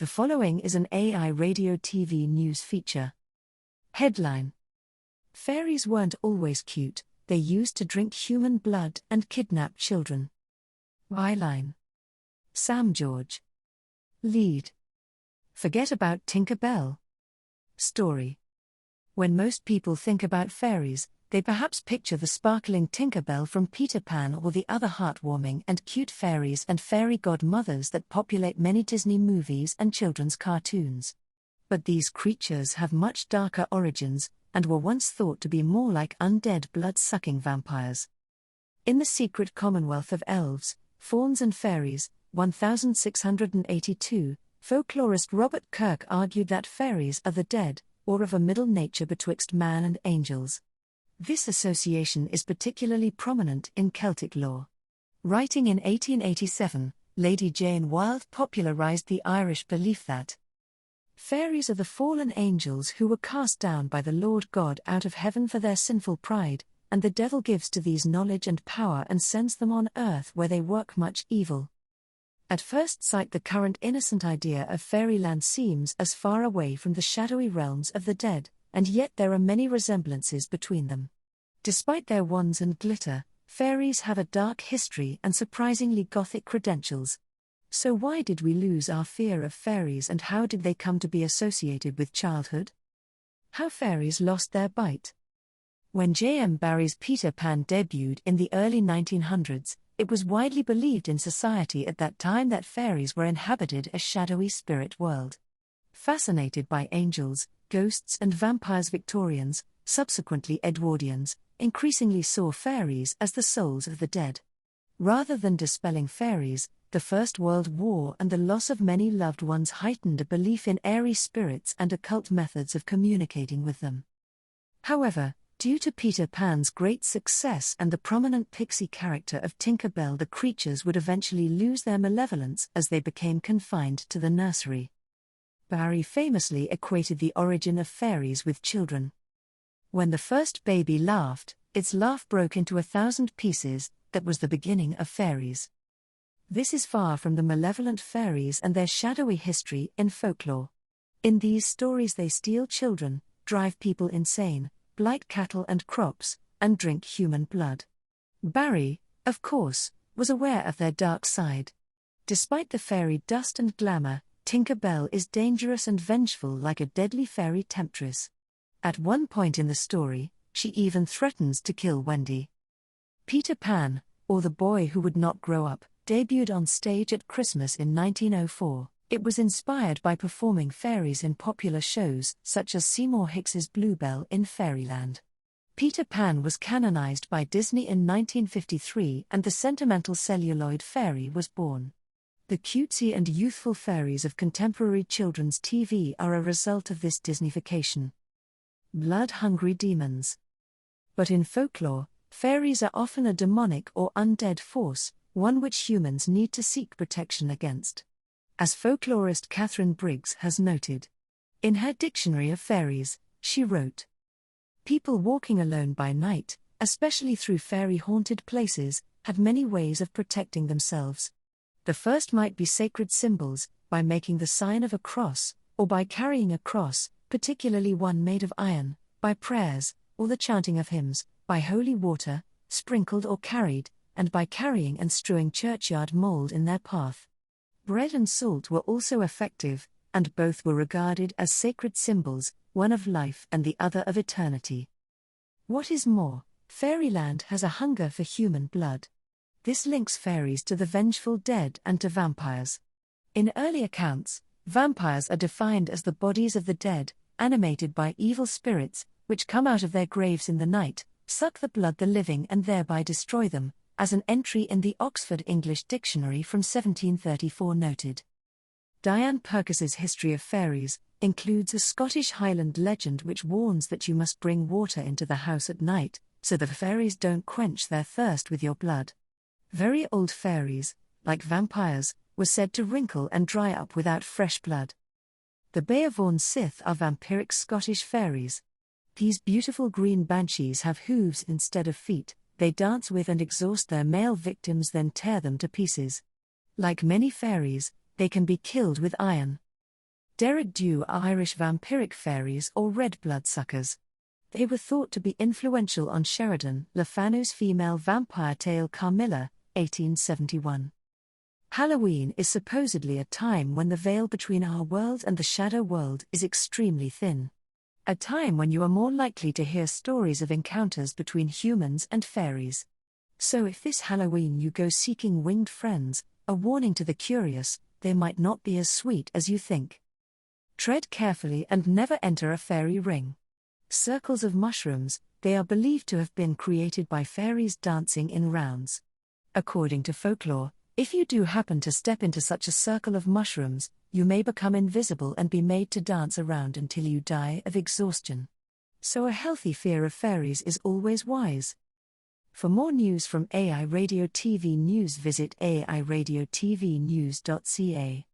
The following is an AI radio TV news feature. Headline: Fairies weren't always cute, they used to drink human blood and kidnap children. Byline: Sam George. Lead: Forget about Tinker Bell. Story: When most people think about fairies, they perhaps picture the sparkling Tinker Bell from Peter Pan or the other heartwarming and cute fairies and fairy godmothers that populate many Disney movies and children's cartoons. But these creatures have much darker origins, and were once thought to be more like undead blood-sucking vampires. In The Secret Commonwealth of Elves, Fauns and Fairies, 1682, folklorist Robert Kirk argued that fairies are the dead, or of a middle nature betwixt man and angels. This association is particularly prominent in Celtic lore. Writing in 1887, Lady Jane Wilde popularized the Irish belief that fairies are the fallen angels who were cast down by the Lord God out of heaven for their sinful pride, and the devil gives to these knowledge and power and sends them on earth where they work much evil. At first sight, the current innocent idea of fairyland seems as far away from the shadowy realms of the dead, and yet there are many resemblances between them. Despite their wands and glitter, fairies have a dark history and surprisingly gothic credentials. So why did we lose our fear of fairies, and how did they come to be associated with childhood? How fairies lost their bite. When J.M. Barrie's Peter Pan debuted in the early 1900s, it was widely believed in society at that time that fairies were inhabited a shadowy spirit world. Fascinated by angels, ghosts and vampires, Victorians, subsequently Edwardians, increasingly saw fairies as the souls of the dead. Rather than dispelling fairies, the First World War and the loss of many loved ones heightened a belief in airy spirits and occult methods of communicating with them. However, due to Peter Pan's great success and the prominent pixie character of Tinker Bell, the creatures would eventually lose their malevolence as they became confined to the nursery. Barrie famously equated the origin of fairies with children. When the first baby laughed, its laugh broke into 1,000 pieces. That was the beginning of fairies. This is far from the malevolent fairies and their shadowy history in folklore. In these stories, they steal children, drive people insane, blight cattle and crops, and drink human blood. Barrie, of course, was aware of their dark side. Despite the fairy dust and glamour, Tinker Bell is dangerous and vengeful like a deadly fairy temptress. At one point in the story, she even threatens to kill Wendy. Peter Pan, or the Boy Who Would Not Grow Up, debuted on stage at Christmas in 1904. It was inspired by performing fairies in popular shows such as Seymour Hicks's Bluebell in Fairyland. Peter Pan was canonized by Disney in 1953, and the sentimental celluloid fairy was born. The cutesy and youthful fairies of contemporary children's TV are a result of this Disneyfication. Blood-hungry demons. But in folklore, fairies are often a demonic or undead force, one which humans need to seek protection against. As folklorist Catherine Briggs has noted. In her Dictionary of Fairies, she wrote, "People walking alone by night, especially through fairy-haunted places, have many ways of protecting themselves. The first might be sacred symbols, by making the sign of a cross, or by carrying a cross, particularly one made of iron, by prayers, or the chanting of hymns, by holy water, sprinkled or carried, and by carrying and strewing churchyard mold in their path. Bread and salt were also effective, and both were regarded as sacred symbols, one of life and the other of eternity. What is more, fairyland has a hunger for human blood. This links fairies to the vengeful dead and to vampires. In early accounts, vampires are defined as the bodies of the dead, animated by evil spirits, which come out of their graves in the night, suck the blood of the living and thereby destroy them, as an entry in the Oxford English Dictionary from 1734 noted. Diane Purkis's History of Fairies includes a Scottish Highland legend which warns that you must bring water into the house at night, so the fairies don't quench their thirst with your blood. Very old fairies, like vampires, were said to wrinkle and dry up without fresh blood. The Beavorn Sith are vampiric Scottish fairies. These beautiful green banshees have hooves instead of feet. They dance with and exhaust their male victims, then tear them to pieces. Like many fairies, they can be killed with iron. Derek Dew are Irish vampiric fairies or red bloodsuckers. They were thought to be influential on Sheridan Le Fanu's female vampire tale Carmilla, 1871. Halloween is supposedly a time when the veil between our world and the shadow world is extremely thin. A time when you are more likely to hear stories of encounters between humans and fairies. So if this Halloween you go seeking winged friends, a warning to the curious, they might not be as sweet as you think. Tread carefully and never enter a fairy ring. Circles of mushrooms, they are believed to have been created by fairies dancing in rounds. According to folklore, if you do happen to step into such a circle of mushrooms, you may become invisible and be made to dance around until you die of exhaustion. So a healthy fear of fairies is always wise. For more news from AI Radio TV News, visit airadiotvnews.ca.